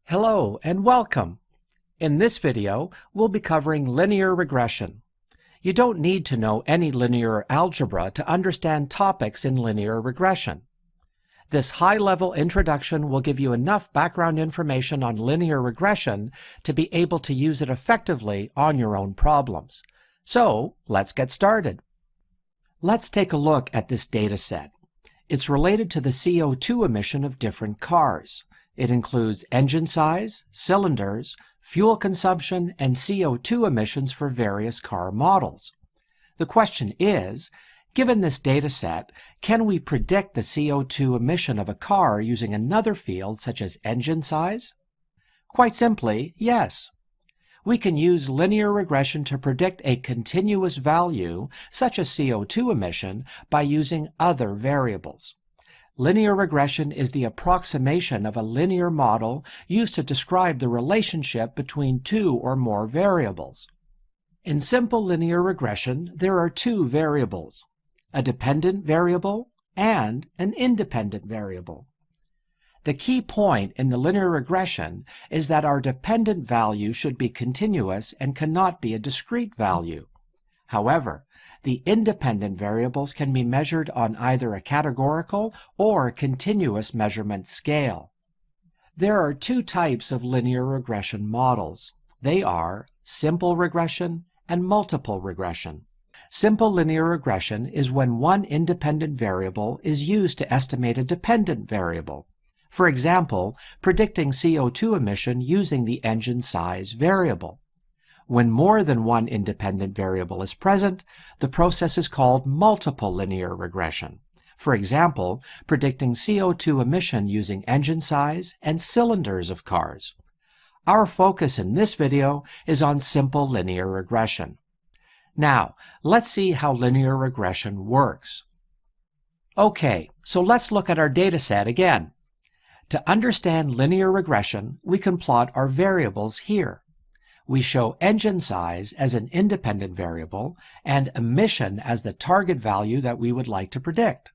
Hello and welcome. In this video, we'll be covering linear regression. You don't need to know any linear algebra to understand topics in linear regression. This high-level introduction will give you enough background information on linear regression to be able to use it effectively on your own problems. So, let's get started. Let's take a look at this data set. It's related to the CO2 emission of different cars. It includes engine size, cylinders, fuel consumption, and CO2 emissions for various car models. The question is, given this data set, can we predict the CO2 emission of a car using another field such as engine size? Quite simply, yes. We can use linear regression to predict a continuous value, such as CO2 emission, by using other variables. Linear regression is the approximation of a linear model used to describe the relationship between two or more variables. In simple linear regression, there are two variables, a dependent variable and an independent variable. The key point in the linear regression is that our dependent value should be continuous and cannot be a discrete value. However, the independent variables can be measured on either a categorical or continuous measurement scale. There are two types of linear regression models. They are simple regression and multiple regression. Simple linear regression is when one independent variable is used to estimate a dependent variable. For example, predicting CO2 emission using the engine size variable. When more than one independent variable is present, the process is called multiple linear regression. For example, predicting CO2 emission using engine size and cylinders of cars. Our focus in this video is on simple linear regression. Now, let's see how linear regression works. Okay, so let's look at our data set again. To understand linear regression, we can plot our variables here. We show engine size as an independent variable and emission as the target value that we would like to predict.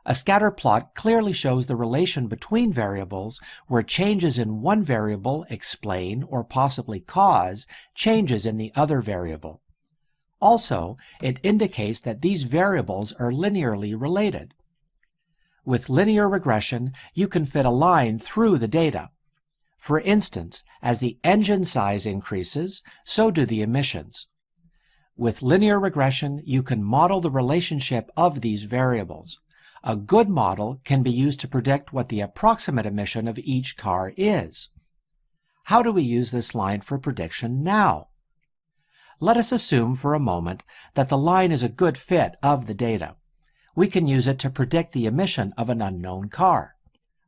A scatter plot clearly shows the relation between variables where changes in one variable explain or possibly cause changes in the other variable. Also, it indicates that these variables are linearly related. With linear regression, you can fit a line through the data. For instance, as the engine size increases, so do the emissions. With linear regression, you can model the relationship of these variables. A good model can be used to predict what the approximate emission of each car is. How do we use this line for prediction now? Let us assume for a moment that the line is a good fit of the data. We can use it to predict the emission of an unknown car.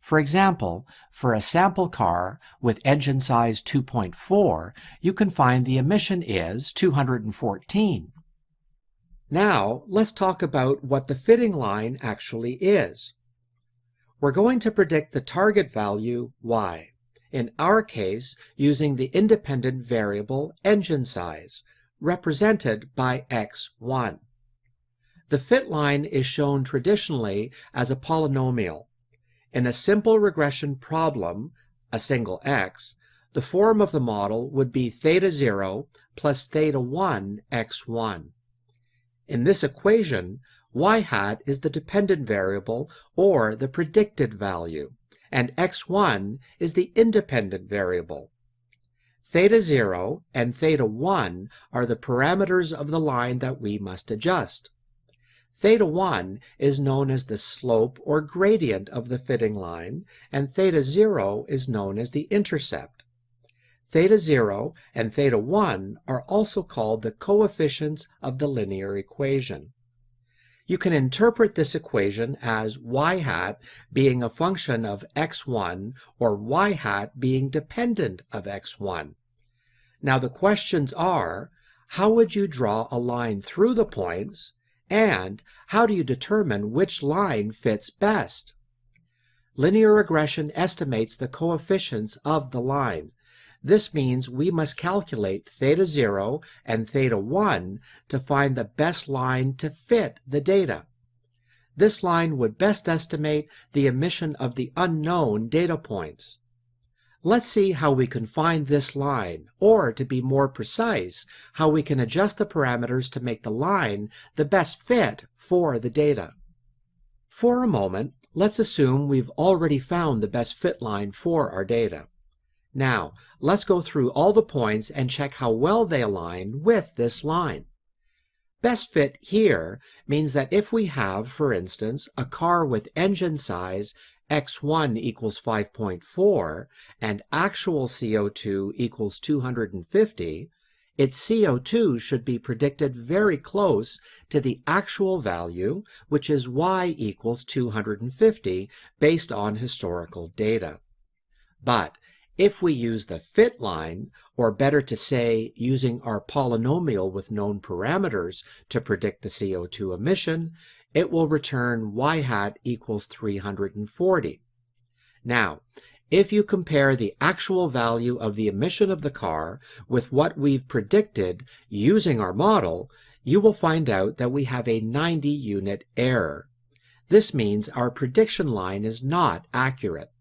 For example, for a sample car with engine size 2.4, you can find the emission is 214. Now, let's talk about what the fitting line actually is. We're going to predict the target value y, in our case using the independent variable engine size, represented by x1. The fit line is shown traditionally as a polynomial. In a simple regression problem, a single x, the form of the model would be theta 0 plus theta 1 x1. In this equation, y hat is the dependent variable or the predicted value, and x1 is the independent variable. Theta 0 and theta 1 are the parameters of the line that we must adjust. Theta 1 is known as the slope or gradient of the fitting line, and theta 0 is known as the intercept. Theta 0 and theta 1 are also called the coefficients of the linear equation. You can interpret this equation as y hat being a function of x1 or y hat being dependent of x1. Now the questions are, how would you draw a line through the points? And how do you determine which line fits best? Linear regression estimates the coefficients of the line. This means we must calculate theta 0 and theta 1 to find the best line to fit the data. This line would best estimate the emission of the unknown data points. Let's see how we can find this line, or to be more precise, how we can adjust the parameters to make the line the best fit for the data. For a moment, let's assume we've already found the best fit line for our data. Now, let's go through all the points and check how well they align with this line. Best fit here means that if we have, for instance, a car with engine size X1 equals 5.4 and actual CO2 equals 250, its CO2 should be predicted very close to the actual value, which is Y equals 250 based on historical data. But if we use the fit line, or better to say, using our polynomial with known parameters to predict the CO2 emission, it will return y hat equals 340. Now, if you compare the actual value of the emission of the car with what we've predicted using our model, you will find out that we have a 90-unit error. This means our prediction line is not accurate.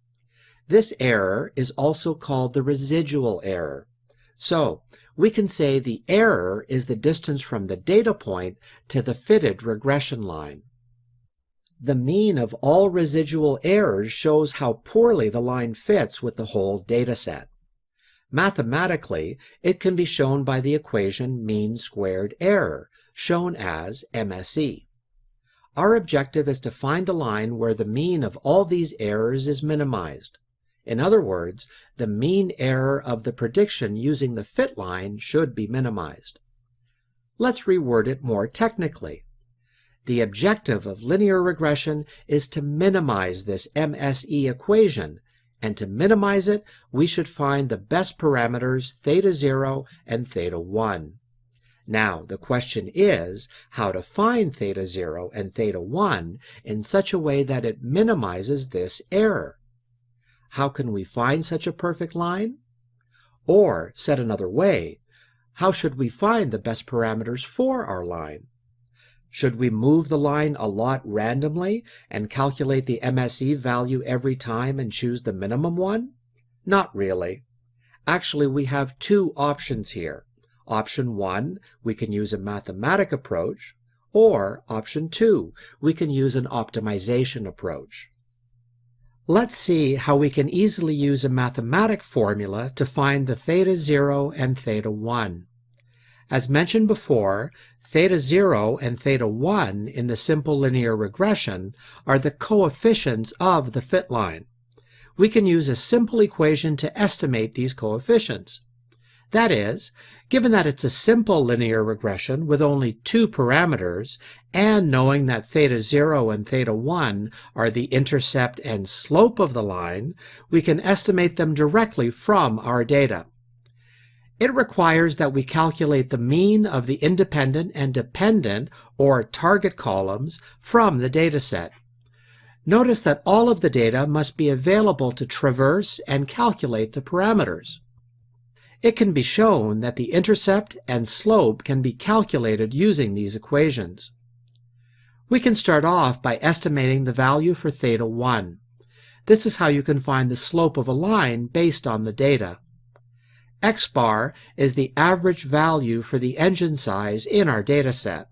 This error is also called the residual error. So, we can say the error is the distance from the data point to the fitted regression line. The mean of all residual errors shows how poorly the line fits with the whole data set. Mathematically, it can be shown by the equation mean squared error, shown as MSE. Our objective is to find a line where the mean of all these errors is minimized. In other words, the mean error of the prediction using the fit line should be minimized. Let's reword it more technically. The objective of linear regression is to minimize this MSE equation, and to minimize it, we should find the best parameters theta 0 and theta 1. Now, the question is how to find theta 0 and theta 1 in such a way that it minimizes this error. How can we find such a perfect line? Or, said another way, how should we find the best parameters for our line? Should we move the line a lot randomly and calculate the MSE value every time and choose the minimum one? Not really. Actually, we have two options here. Option 1, we can use a mathematic approach, or option 2, we can use an optimization approach. Let's see how we can easily use a mathematic formula to find the theta 0 and theta 1. As mentioned before, theta 0 and theta 1 in the simple linear regression are the coefficients of the fit line. We can use a simple equation to estimate these coefficients. That is, given that it's a simple linear regression with only two parameters, and knowing that theta 0 and theta 1 are the intercept and slope of the line, we can estimate them directly from our data. It requires that we calculate the mean of the independent and dependent, or target columns, from the dataset. Notice that all of the data must be available to traverse and calculate the parameters. It can be shown that the intercept and slope can be calculated using these equations. We can start off by estimating the value for theta 1. This is how you can find the slope of a line based on the data. X bar is the average value for the engine size in our data set.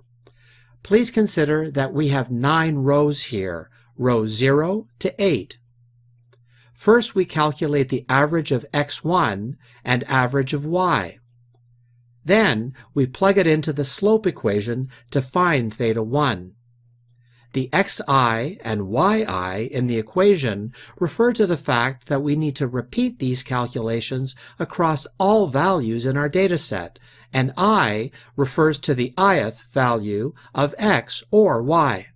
Please consider that we have 9 rows here, rows 0 to 8. First, we calculate the average of x1 and average of y. Then, we plug it into the slope equation to find theta 1. The xi and yi in the equation refer to the fact that we need to repeat these calculations across all values in our dataset, and I refers to the ith value of x or y.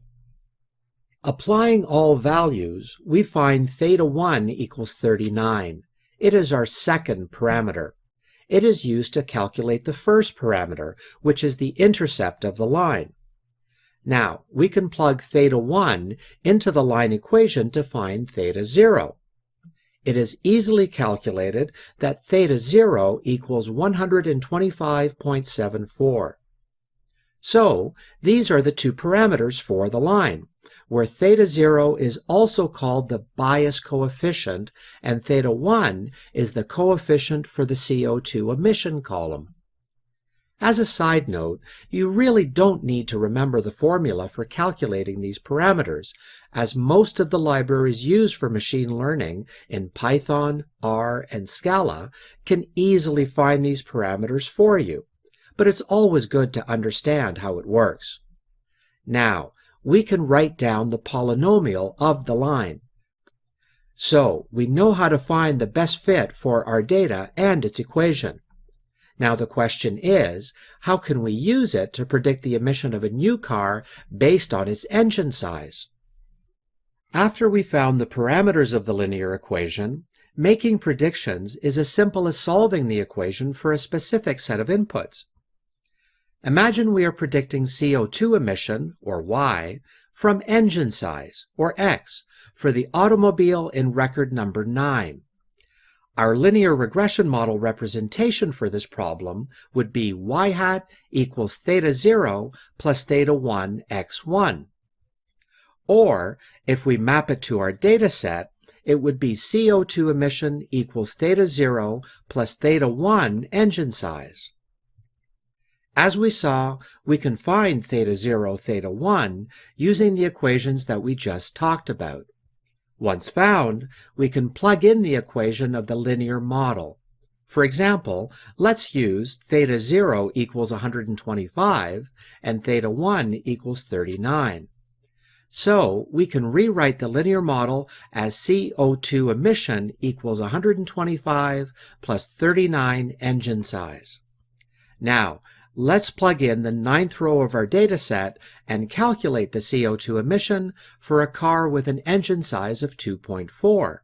Applying all values, we find theta 1 equals 39. It is our second parameter. It is used to calculate the first parameter, which is the intercept of the line. Now, we can plug theta 1 into the line equation to find theta 0. It is easily calculated that theta 0 equals 125.74. So, these are the two parameters for the line. where theta 0 is also called the bias coefficient and theta 1 is the coefficient for the CO2 emission column. As a side note, you really don't need to remember the formula for calculating these parameters, as most of the libraries used for machine learning in Python, R, and Scala can easily find these parameters for you, but it's always good to understand how it works. Now, we can write down the polynomial of the line. So, we know how to find the best fit for our data and its equation. Now the question is, how can we use it to predict the emission of a new car based on its engine size? After we found the parameters of the linear equation, making predictions is as simple as solving the equation for a specific set of inputs. Imagine we are predicting CO2 emission, or Y, from engine size, or X, for the automobile in record number 9. Our linear regression model representation for this problem would be y hat equals theta 0 plus theta 1 x1. Or, if we map it to our data set, it would be CO2 emission equals theta 0 plus theta 1 engine size. As we saw, we can find theta 0, theta 1 using the equations that we just talked about. Once found, we can plug in the equation of the linear model. For example, let's use theta 0 equals 125 and theta 1 equals 39. So we can rewrite the linear model as CO2 emission equals 125 plus 39 engine size. Now, let's plug in the 9th row of our data set and calculate the CO2 emission for a car with an engine size of 2.4.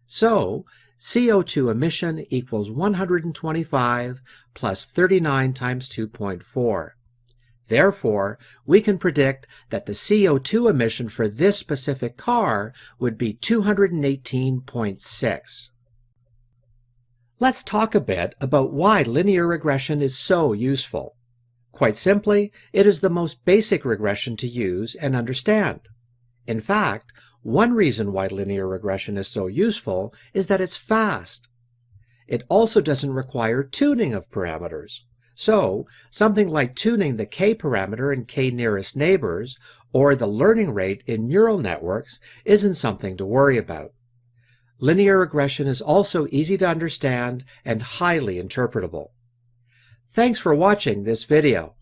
So, CO2 emission equals 125 plus 39 times 2.4. Therefore, we can predict that the CO2 emission for this specific car would be 218.6. Let's talk a bit about why linear regression is so useful. Quite simply, it is the most basic regression to use and understand. In fact, one reason why linear regression is so useful is that it's fast. It also doesn't require tuning of parameters. So, something like tuning the k-parameter in k-nearest neighbors or the learning rate in neural networks isn't something to worry about. Linear regression is also easy to understand and highly interpretable. Thanks for watching this video.